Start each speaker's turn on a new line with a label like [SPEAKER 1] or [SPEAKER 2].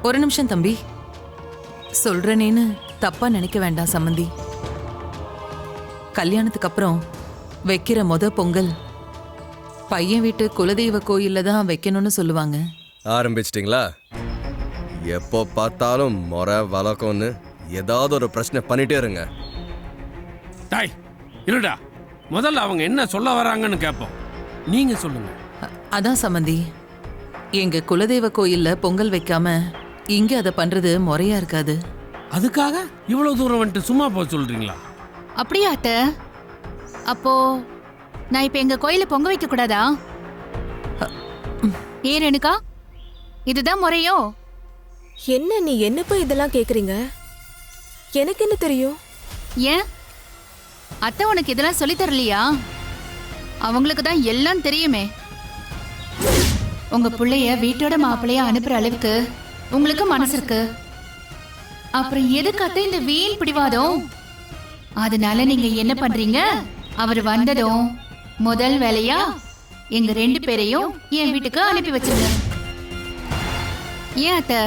[SPEAKER 1] ஒரு நிமிஷம் தம்பி. சொல்றேனேன்னு தப்பா நினைக்க வேண்டாம் சம்மந்தி. கல்யாணத்துக்கு அப்புறம் வைக்கிற பொங்கல் பையன் வீட்டு குலதெய்வ கோயில்ல தான் வைக்கணும்னு சொல்லுவாங்க.
[SPEAKER 2] ஆரம்பிச்சிட்டிங்களா? எப்போ பார்த்தாலும் முறை வழக்கம்னு ஏதாவது ஒரு பிரச்சனை பண்ணிட்டே இருங்க.
[SPEAKER 3] டாய் இருடா, முதல்ல அவங்க என்ன சொல்ல வராங்கன்னு கேட்போம். நீங்க சொல்லுங்க.
[SPEAKER 1] அதான் சம்மந்தி, எங்க குலதெய்வ கோயில்ல பொங்கல் வைக்காம இங்க அதை பண்றது முறையா இருக்காது.
[SPEAKER 3] அதுக்காக இவ்வளவு தூரம் வந்துட்டு சும்மா போக சொல்றீங்களா?
[SPEAKER 4] அப்படியா அத்தை? அப்போ நான் இப்ப எங்க கோயில பொங்க வைக்க கூடாதா? ஏன் ரேணுகா, இதுதான் முறையோ?
[SPEAKER 5] என்ன நீ என்ன போய் இதெல்லாம் கேக்குறீங்க? எனக்கு என்ன தெரியும்?
[SPEAKER 4] ஏன் அத்தை உனக்கு இதெல்லாம் சொல்லி தரலையா? அவங்களுக்கு தான் எல்லாம் தெரியுமே. உங்க பிள்ளைய வீட்டோட மாப்பிள்ளைய அனுப்புற அளவுக்கு உங்களுக்கு மனசு இருக்கு. அப்புறம் எதுக்கு அத்தை இந்த வீண் பிடிவாதம்? அதனால நீங்க என்ன பண்றீங்க? அவர் வந்ததும் முதல் வேலையா எங்க 2 பேரையும் என் வீட்டுக்கு அனுப்பி வச்சிருங்க. ஏன் அத்தை